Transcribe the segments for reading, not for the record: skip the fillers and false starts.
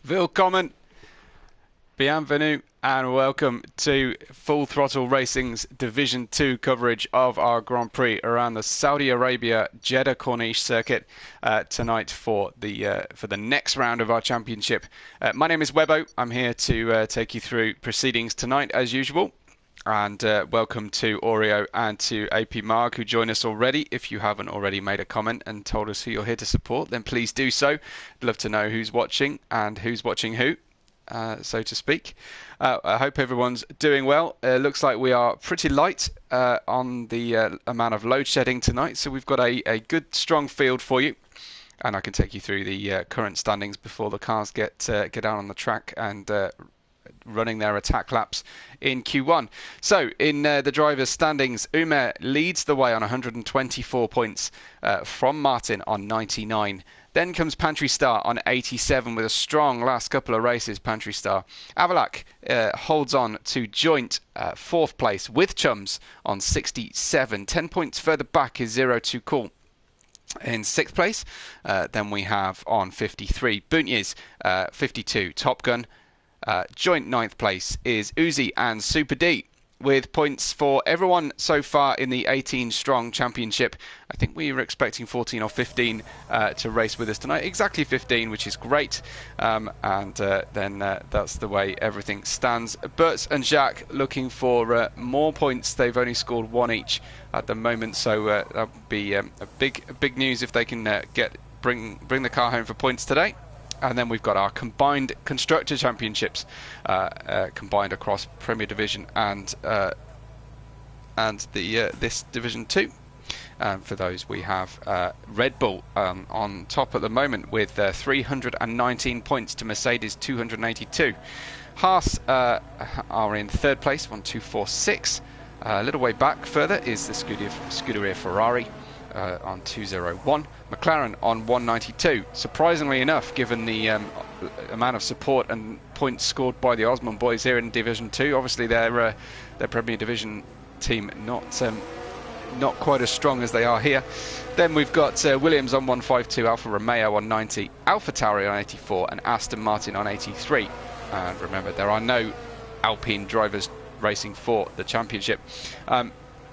Willkommen, bienvenue, and welcome to Full Throttle Racing's Division 2 coverage of our Grand Prix around the Saudi Arabia Jeddah Corniche circuit tonight for the next round of our championship. My name is Webbo. I'm here to take you through proceedings tonight as usual. And welcome to Oreo and to AP Marg, who join us already. If you haven't already made a comment and told us who you're here to support, then please do so. I'd love to know who's watching and who's watching who, so to speak. I hope everyone's doing well. Looks like we are pretty light on the amount of load shedding tonight, so we've got a good, strong field for you. And I can take you through the current standings before the cars get out on the track and running their attack laps in Q1. So in the drivers' standings, Umer leads the way on 124 points from Martin on 99. Then comes Pantry Star on 87 with a strong last couple of races. Pantry Star. Avalak holds on to joint fourth place with Chums on 67. 10 points further back is 02 Cool in sixth place. Then we have on 53 Bunyiz, 52 Top Gun. Joint ninth place is Uzi and Super D with points for everyone so far in the 18 strong championship. I think we were expecting 14 or 15 to race with us tonight. Exactly 15, which is great. Then that's the way everything stands. Bertz and Jacques looking for more points. They've only scored one each at the moment, so that would be a big news if they can bring the car home for points today. And then we've got our combined constructor championships, combined across Premier Division and this Division 2. For those, we have Red Bull on top at the moment with 319 points to Mercedes 282. Haas are in third place, 1246. A little way back further is the Scuderia Ferrari on 201. McLaren on 192. Surprisingly enough, given the amount of support and points scored by the Osmond boys here in Division 2, obviously their Premier Division team not quite as strong as they are here. Then we've got Williams on 152, Alfa Romeo on 90, AlphaTauri on 84, and Aston Martin on 83. And remember, there are no Alpine drivers racing for the championship.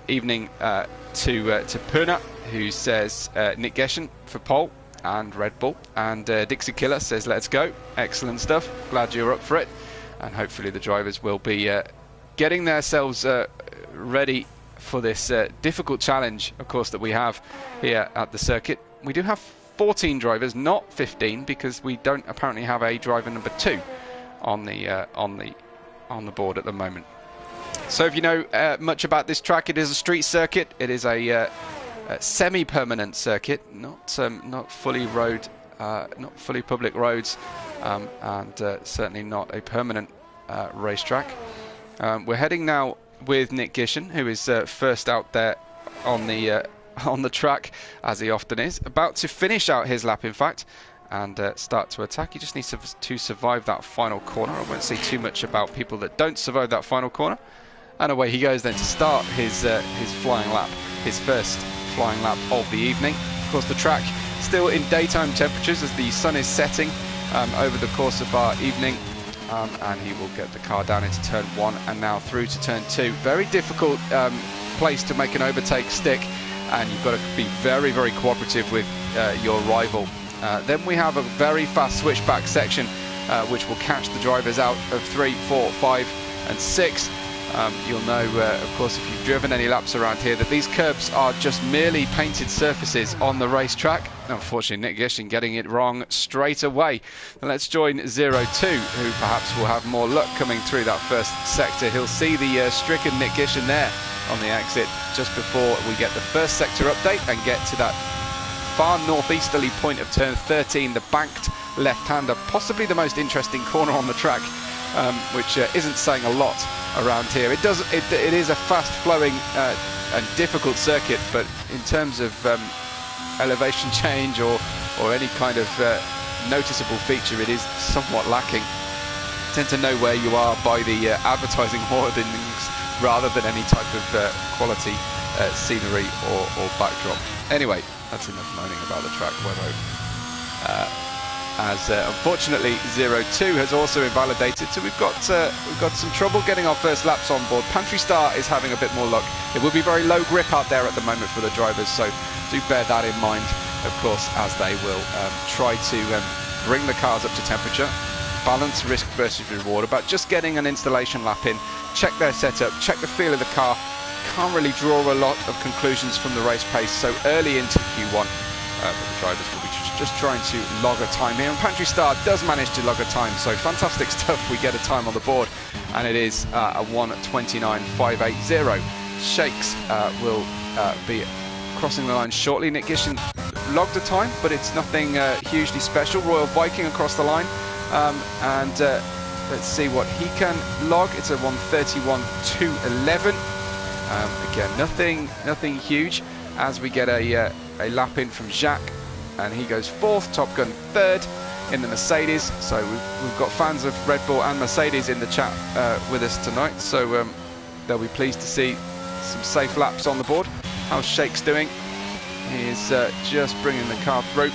Evening to Puna, who says Nick Geshen for pole and Red Bull, and Dixie Killer says let's go. Excellent stuff, glad you're up for it, and hopefully the drivers will be getting themselves ready for this difficult challenge, of course, that we have here at the circuit. We do have 14 drivers, not 15, because we don't apparently have a driver number 2 on the board at the moment. So if you know much about this track, it is a street circuit. It is a semi-permanent circuit, not fully road, not fully public roads, and certainly not a permanent racetrack. We're heading now with Nick Gishen, who is first out there on the track, as he often is, about to finish out his lap, in fact, and start to attack. He just needs to survive that final corner. I won't say too much about people that don't survive that final corner. And away he goes then to start his flying lap, his first flying lap of the evening. Of course, the track still in daytime temperatures as the sun is setting over the course of our evening. And he will get the car down into turn 1 and now through to turn 2. Very difficult place to make an overtake stick, and you've got to be very, very cooperative with your rival. Then we have a very fast switchback section which will catch the drivers out of 3, 4, 5 and 6. You'll know, of course, if you've driven any laps around here, that these curbs are just merely painted surfaces on the racetrack. Unfortunately, Nick Gishen getting it wrong straight away. Let's join 02, who perhaps will have more luck coming through that first sector. He'll see the stricken Nick Gishen there on the exit just before we get the first sector update and get to that far northeasterly point of turn 13, the banked left-hander, possibly the most interesting corner on the track, which isn't saying a lot around here. It is a fast-flowing and difficult circuit, but in terms of elevation change or any kind of noticeable feature, it is somewhat lacking. You tend to know where you are by the advertising hoardings rather than any type of quality scenery or backdrop. Anyway, that's enough moaning about the track, Webbo. as unfortunately 0-2 has also invalidated. So we've got some trouble getting our first laps on board. Pantry Star is having a bit more luck. It will be very low grip out there at the moment for the drivers, so do bear that in mind, of course, as they will try to bring the cars up to temperature, balance risk versus reward about just getting an installation lap in, check their setup, check the feel of the car. Can't really draw a lot of conclusions from the race pace so early into Q1, but the drivers will be just trying to log a time here, and Pantry Star does manage to log a time, so fantastic stuff. We get a time on the board, and it is a 1:29.580. Shakes will be crossing the line shortly. Nick Gishin logged a time, but it's nothing hugely special. Royal Viking across the line, and let's see what he can log. It's a 1:31.211. Again, nothing huge, as we get a lap in from Jacques, and he goes fourth. Top Gun third in the Mercedes. So we've got fans of Red Bull and Mercedes in the chat with us tonight, so they'll be pleased to see some safe laps on the board. How's Shakes doing? He is just bringing the car through.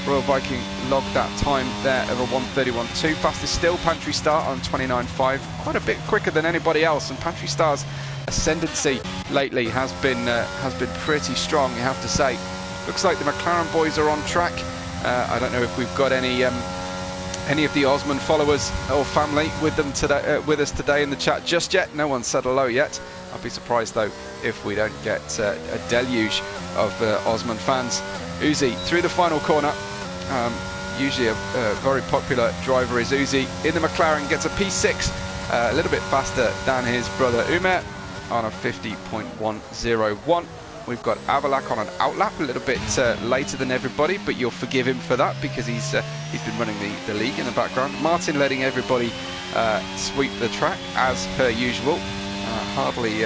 Royal Viking logged that time there of a 1:31.2. Fastest still Pantry Star on 29.5, quite a bit quicker than anybody else, and Pantry Star's ascendancy lately has been pretty strong, you have to say. Looks like the McLaren boys are on track. I don't know if we've got any of the Osman followers or family with them today, with us today in the chat just yet. No one said hello yet. I'd be surprised though if we don't get a deluge of Osman fans. Uzi through the final corner. Usually a very popular driver is Uzi in the McLaren, gets a P6, a little bit faster than his brother Umer on a 50.101. We've got Avalak on an outlap, a little bit later than everybody, but you'll forgive him for that because he's been running the league in the background. Martin letting everybody sweep the track as per usual. Hardly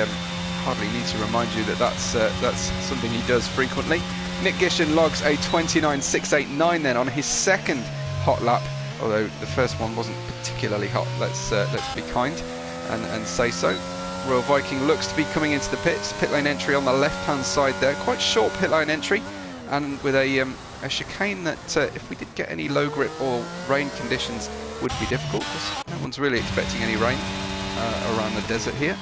need to remind you that that's something he does frequently. Nick Gishin logs a 29.689 then on his second hot lap, although the first one wasn't particularly hot. Let's be kind and say so. Royal Viking looks to be coming into the pits. Pit lane entry on the left-hand side there. Quite short pit lane entry, and with a chicane that, if we did get any low grip or rain conditions, would be difficult, because no one's really expecting any rain around the desert here.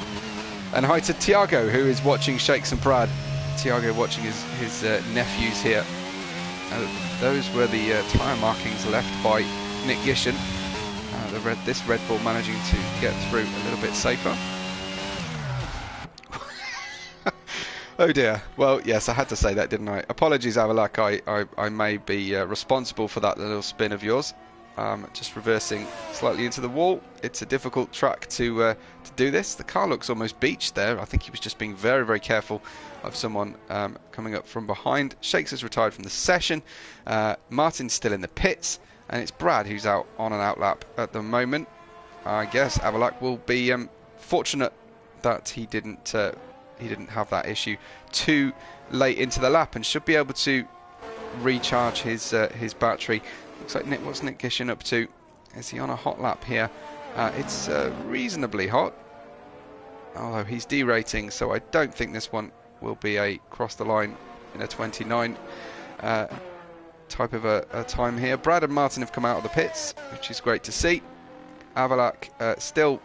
And hi to Tiago, who is watching Shakes and Brad. Tiago watching his nephews here. Those were the tyre markings left by Nick Gishin. This Red Bull managing to get through a little bit safer. Oh dear. Well, yes, I had to say that, didn't I? Apologies, Avalak. I may be responsible for that little spin of yours. Just reversing slightly into the wall. It's a difficult track to do this. The car looks almost beached there. I think he was just being very, very careful of someone coming up from behind. Shakes has retired from the session. Martin's still in the pits, and it's Brad who's out on an outlap at the moment. I guess Avalak will be fortunate that he didn't have that issue too late into the lap, and should be able to recharge his battery. Looks like what's Nick Gishin up to? Is he on a hot lap here? It's reasonably hot, although he's derating, so I don't think this one will be a cross the line in a 29 type of a time here. Brad and Martin have come out of the pits, which is great to see. Avalak still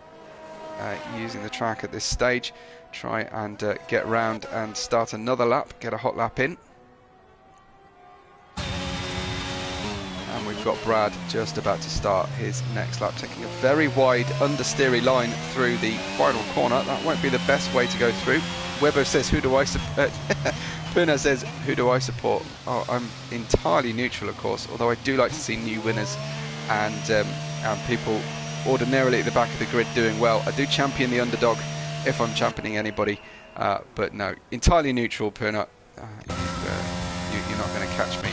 using the track at this stage. Try and get round and start another lap, get a hot lap in. And we've got Brad just about to start his next lap, taking a very wide understeery line through the final corner. That won't be the best way to go through. Webber says, who do I support? Puna says, who do I support? Oh, I'm entirely neutral, of course, although I do like to see new winners and people ordinarily at the back of the grid doing well. I do champion the underdog if I'm championing anybody, but no, entirely neutral, Puna. You're not going to catch me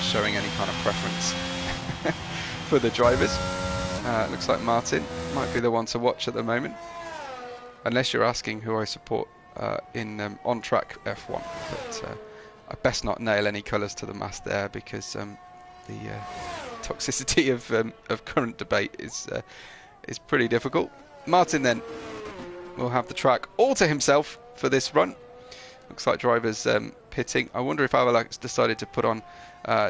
showing any kind of preference for the drivers. Looks like Martin might be the one to watch at the moment, unless you're asking who I support in on-track F1. But I best not nail any colours to the mast there, because the toxicity of current debate is pretty difficult. Martin then will have the track all to himself for this run. Looks like drivers pitting. I wonder if Avalak's decided to put on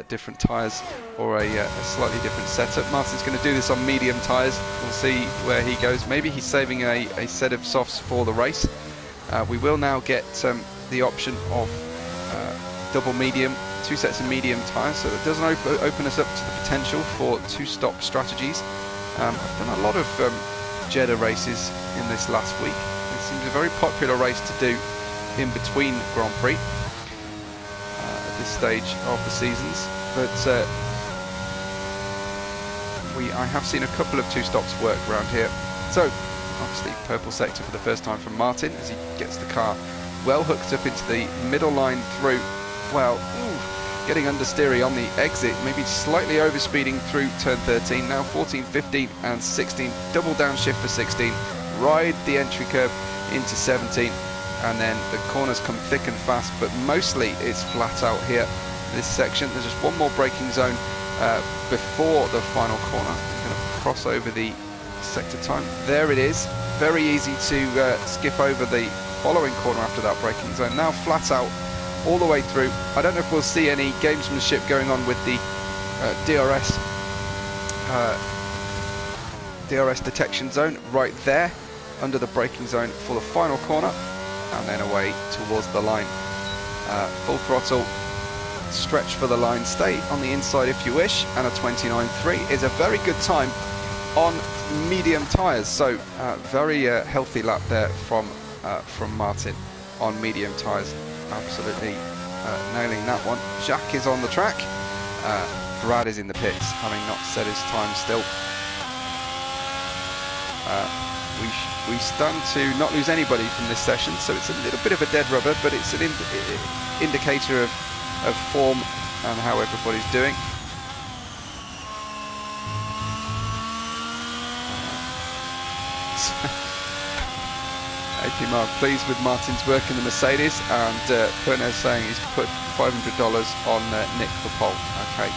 different tyres or a slightly different setup. Martin's going to do this on medium tyres. We'll see where he goes. Maybe he's saving a set of softs for the race. We will now get the option of double medium, 2 sets of medium tyres, so that doesn't open us up to the potential for 2-stop strategies. I've done a lot of Jeddah races in this last week. It seems a very popular race to do in between Grand Prix at this stage of the seasons, but I have seen a couple of 2-stops work around here. So obviously purple sector for the first time from Martin as he gets the car well hooked up into the middle line through, well, getting understeery on the exit, maybe slightly overspeeding through turn 13, now 14, 15 and 16, double downshift for 16, ride the entry curve into 17, and then the corners come thick and fast, but mostly it's flat out here. This section, there's just one more braking zone before the final corner. I'm going to cross over the sector time. There it is. Very easy to skip over the following corner after that braking zone. Now flat out all the way through. I don't know if we'll see any gamesmanship going on with the DRS detection zone right there under the braking zone for the final corner, and then away towards the line. Full throttle, stretch for the line, stay on the inside if you wish, and a 29.3 is a very good time on medium tyres. So very healthy lap there from Martin on medium tyres. Absolutely nailing that one. Jacques is on the track. Brad is in the pits, having not set his time still. We stand to not lose anybody from this session, so it's a little bit of a dead rubber, but it's an indicator of form and how everybody's doing. AP Mark pleased with Martin's work in the Mercedes, and Pernes saying he's put $500 on Nick for pole. Okay,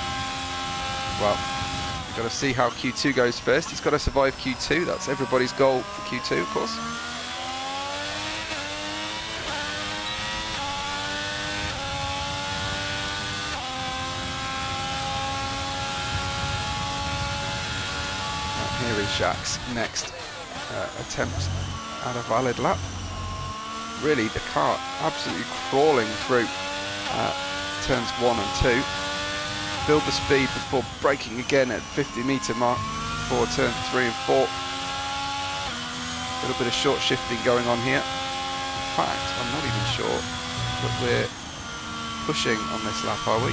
well, we've got to see how Q2 goes first. He's got to survive Q2. That's everybody's goal for Q2, of course. Here is Jacques' next attempt at a valid lap. Really, the car absolutely crawling through turns 1 and 2. Build the speed before braking again at 50-metre mark for turn 3 and 4. A little bit of short shifting going on here. In fact, I'm not even sure that we're pushing on this lap, are we?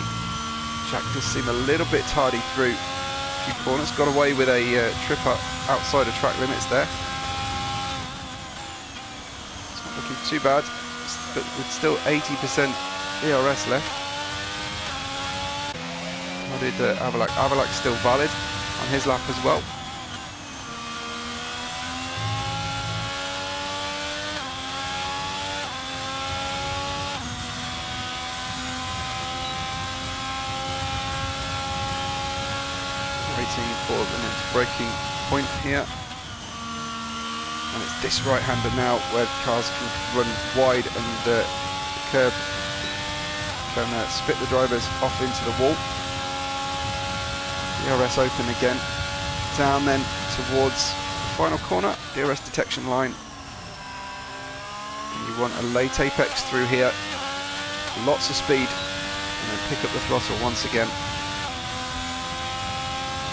Jack does seem a little bit tardy through a few corners. Got away with a trip up outside of track limits there. It's not looking too bad, but with still 80% ERS left. How did Avalak? Avalak's still valid on his lap as well. Waiting for the next braking point here. And it's this right-hander now where cars can run wide and the curb can spit the drivers off into the wall. DRS open again, down then towards the final corner, DRS detection line. And you want a late apex through here, lots of speed, and then pick up the throttle once again.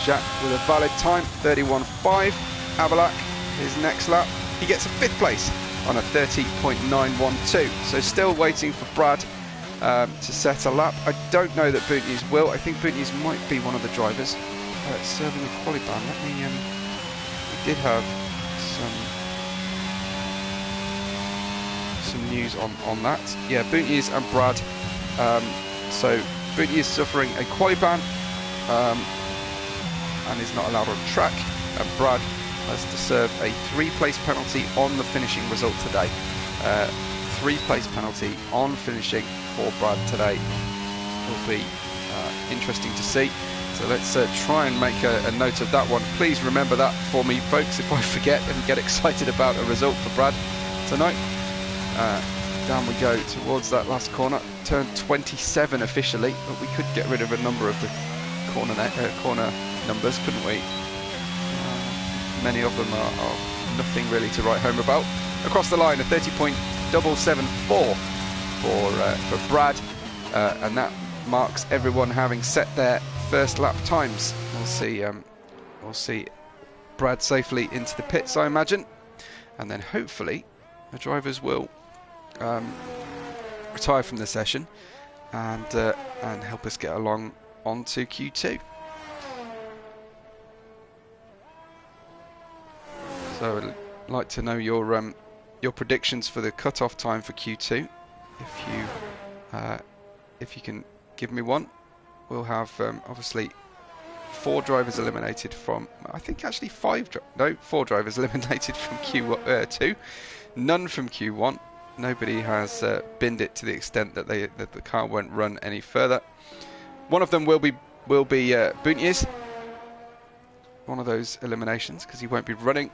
Jack with a valid time, 31.5. Avalak, his next lap, he gets a 5th place on a 30.912. So still waiting for Brad to set a lap. I don't know that Boutnies will. I think Boutnies might be one of the drivers serving the quali ban. Let me. We did have some news on that. Yeah, Boutnies and Brad. So Boutnies suffering a quali ban and is not allowed on track. And Brad has to serve a 3-place penalty on the finishing result today. 3-place penalty on finishing for Brad today. Will be interesting to see. So let's try and make a note of that one. Please remember that for me, folks, if I forget and get excited about a result for Brad tonight. Down we go towards that last corner. Turn 27 officially, but we could get rid of a number of the corner numbers, couldn't we? Many of them are nothing really to write home about. Across the line, a 30.774 for Brad, and that marks everyone having set their first lap times. We'll see Brad safely into the pits, I imagine, and then hopefully the drivers will retire from the session and help us get along onto Q2. So I'd like to know your predictions for the cut-off time for Q2. If you can give me one. We'll have obviously 4 drivers eliminated from, I think actually 4 drivers eliminated from Q2, none from Q1. Nobody has binned it to the extent that the car won't run any further. One of them will be Bunyi's, one of those eliminations, because he won't be running.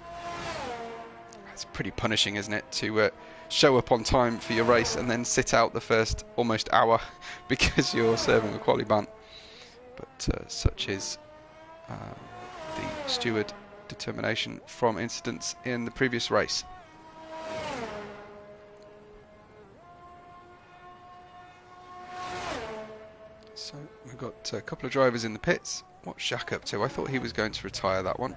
It's pretty punishing, isn't it, to show up on time for your race and then sit out the first almost hour because you're serving a quali ban. But such is the steward determination from incidents in the previous race. So we've got a couple of drivers in the pits. What's Jacques up to? I thought he was going to retire that one.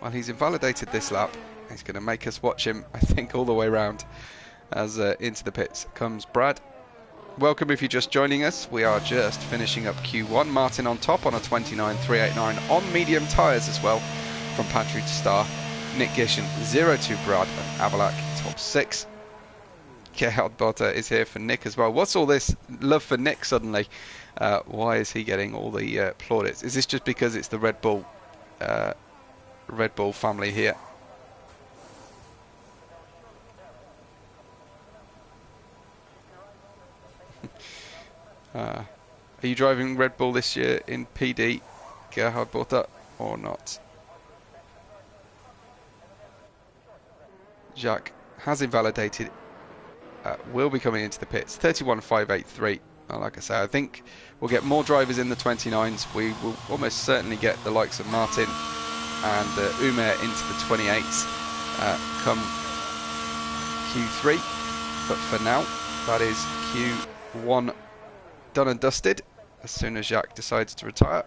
Well, he's invalidated this lap. He's going to make us watch him, I think, all the way round as into the pits comes Brad. Welcome if you're just joining us. We are just finishing up Q1. Martin on top on a 29.389 on medium tyres as well from Pantry to Star. Nick Gishen 0-2 Brad and Avalak top 6. Gerhard Botta is here for Nick as well. What's all this love for Nick suddenly? Why is he getting all the plaudits? Is this just because it's the Red Bull family here? Are you driving Red Bull this year in PD, Gerhard Botta, or not? Jacques has invalidated, will be coming into the pits, 31.583. Well, like I say, I think we'll get more drivers in the 29s. We will almost certainly get the likes of Martin and Umer into the 28s come Q3. But for now, that is Q1 done and dusted. As soon as Jacques decides to retire,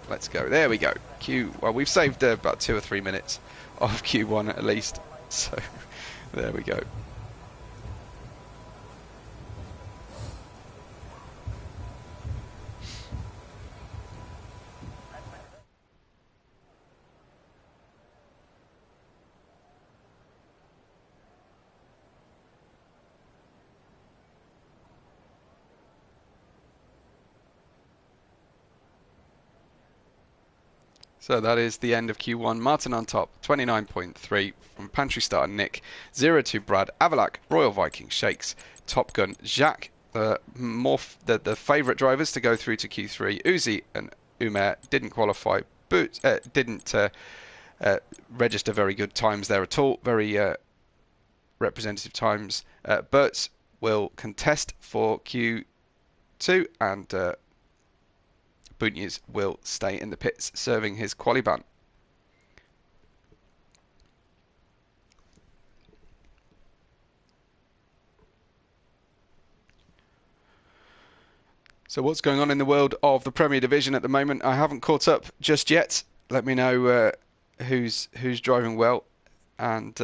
let's go. There we go. Well, we've saved about 2 or 3 minutes of Q1 at least. So there we go. So that is the end of Q1. Martin on top, 29.3 from Pantry Star Nick, 0-2 Brad, Avalak, Royal Viking Shakes, Top Gun Jacques, the favourite drivers to go through to Q3. Uzi and Umer didn't qualify, but didn't register very good times there at all. Very representative times. Bertz will contest for Q2 and Bunyi's will stay in the pits serving his quali ban. So what's going on in the world of the Premier Division at the moment? I haven't caught up just yet. Let me know who's driving well and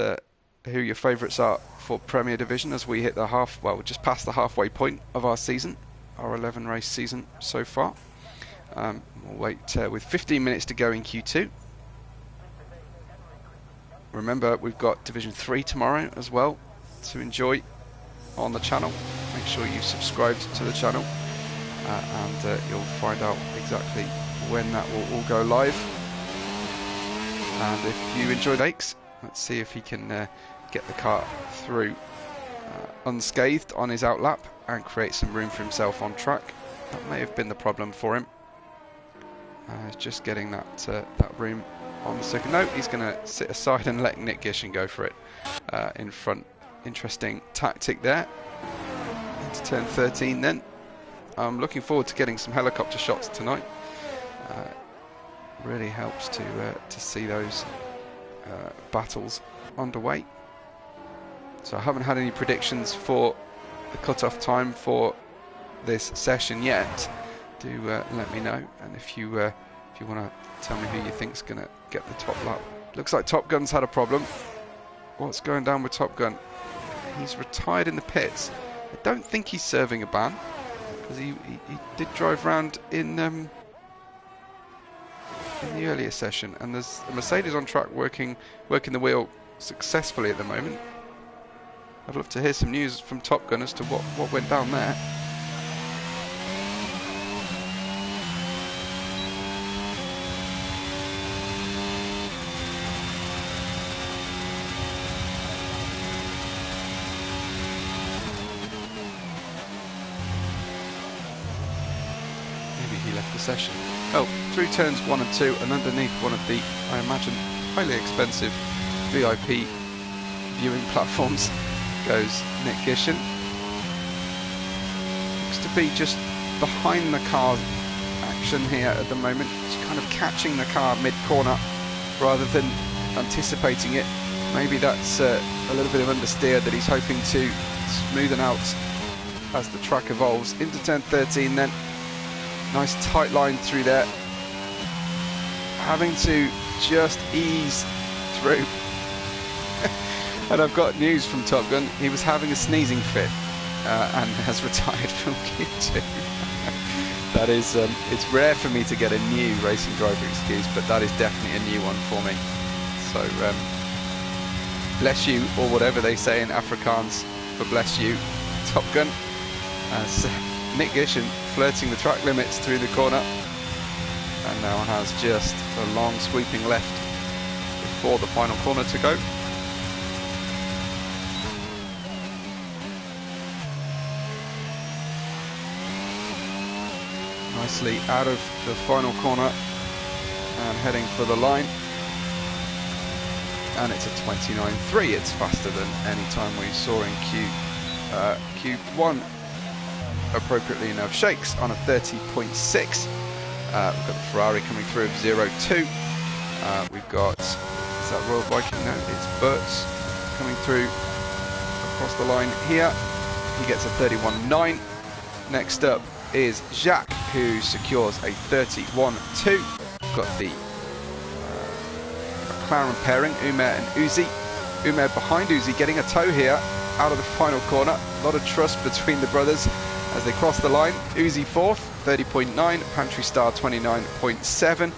who your favourites are for Premier Division as we hit the we're just past the halfway point of our season, our 11 race season so far. We'll wait with 15 minutes to go in Q2. Remember, we've got Division 3 tomorrow as well to enjoy on the channel. Make sure you subscribe to the channel and you'll find out exactly when that will all go live. And if you enjoyed Aches, let's see if he can get the car through unscathed on his outlap and create some room for himself on track. That may have been the problem for him. Just getting that room on the circuit. No, he's going to sit aside and let Nick Gishen go for it in front interesting tactic there. Into turn 13 then. I'm looking forward to getting some helicopter shots tonight. Really helps to see those battles underway. So I haven't had any predictions for the cut-off time for this session yet. Do let me know, and if you want to tell me who you think's going to get the top lap. Looks like Top Gun's had a problem. What's going down with Top Gun? He's retired in the pits. I don't think he's serving a ban, because he did drive round in the earlier session, and there's a Mercedes on track working the wheel successfully at the moment. I'd love to hear some news from Top Gun as to what went down there. Maybe he left the session. Oh, through turns 1 and 2 and underneath one of the, I imagine, highly expensive VIP viewing platforms goes Nick Gishen. Looks to be just behind the car action here at the moment. Just kind of catching the car mid-corner rather than anticipating it. Maybe that's a little bit of understeer that he's hoping to smoothen out as the track evolves. Into turn 13 then. Nice tight line through there. Having to just ease through. And I've got news from Top Gun. He was having a sneezing fit and has retired from Q2. That is, it's rare for me to get a new racing driver excuse, but that is definitely a new one for me. So, bless you, or whatever they say in Afrikaans for bless you, Top Gun. As Nick Gishen flirting the track limits through the corner, and now has just a long sweeping left before the final corner to go. Nicely out of the final corner and heading for the line, and it's a 29.3. It's faster than any time we saw in Q1. Appropriately enough, Shakes on a 30.6. We've got the Ferrari coming through of 0.2. We've got, is that Royal Viking? No, it's Bert's coming through across the line here. He gets a 31.9. Next up is Jacques, who secures a 31.2. We've got the McLaren pairing, Umer and Uzi. Umer behind Uzi, getting a tow here out of the final corner. A lot of trust between the brothers as they cross the line. Uzi fourth, 30.9. Pantry Star 29.7.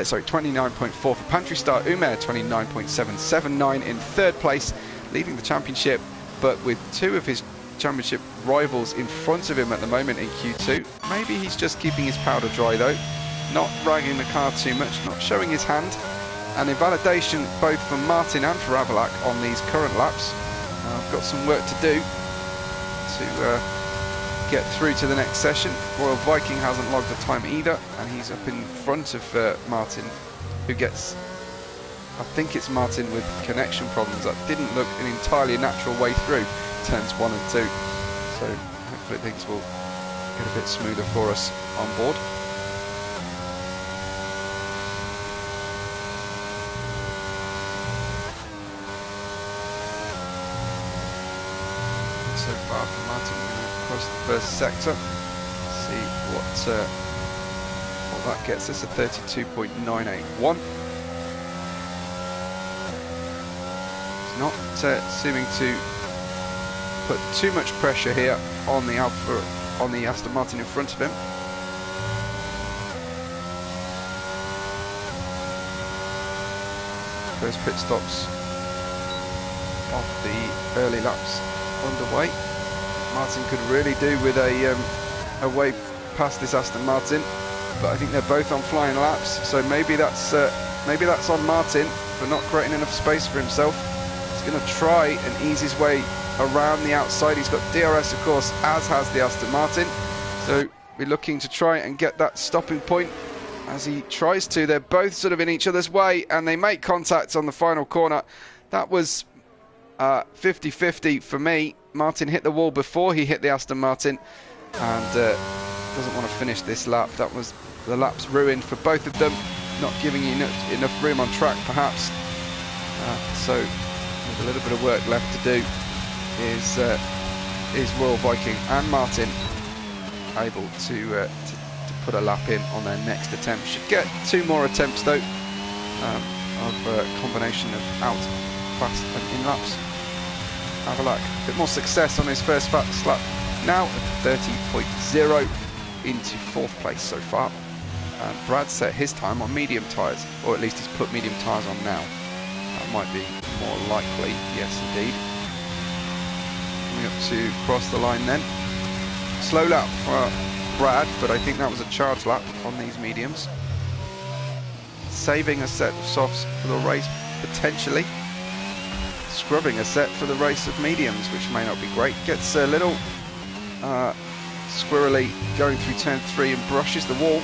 Sorry, 29.4 for Pantry Star. Umer 29.779 in third place, leading the championship, but with two of his championship rivals in front of him at the moment in Q2. Maybe he's just keeping his powder dry though, not ragging the car too much, not showing his hand. And invalidation both for Martin and for Avalak on these current laps. I've got some work to do to get through to the next session. Royal Viking hasn't logged a time either, and he's up in front of Martin, who gets, I think it's Martin with connection problems. That didn't look an entirely natural way through turns 1 and 2. So hopefully things will get a bit smoother for us on board. So far from Martin, we're going to cross the first sector, see what that gets us, a 32.981. It's not seeming to put too much pressure here on the Aston Martin in front of him. First pit stops of the early laps underway. Martin could really do with a way past this Aston Martin, but I think they're both on flying laps, so maybe that's on Martin for not creating enough space for himself. He's going to try and ease his way around the outside. He's got DRS, of course, as has the Aston Martin, so we're looking to try and get that stopping point as he tries to. They're both sort of in each other's way, and they make contact on the final corner. That was 50-50 for me. Martin hit the wall before he hit the Aston Martin, and doesn't want to finish this lap. That was the lap's ruined for both of them, not giving you enough room on track perhaps. So there's a little bit of work left to do. Is Royal Viking and Martin able to put a lap in on their next attempt? Should get 2 more attempts though, of a combination of out, fast and in laps. Have a look. A bit more success on his first fast lap. Now at 30.0 into 4th place so far. Brad set his time on medium tyres, or at least he's put medium tyres on now. That might be more likely. Yes, indeed. Coming up to cross the line then. Slow lap for Brad, but I think that was a charge lap on these mediums. Saving a set of softs for the race, potentially. Scrubbing a set for the race of mediums, which may not be great. Gets a little squirrely going through turn 3 and brushes the wall.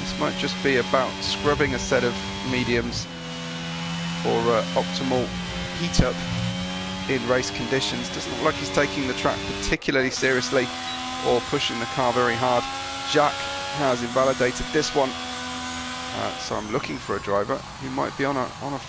This might just be about scrubbing a set of mediums for optimal heat up in race conditions. Doesn't look like he's taking the track particularly seriously or pushing the car very hard. Jack has invalidated this one, so I'm looking for a driver who might be on a fast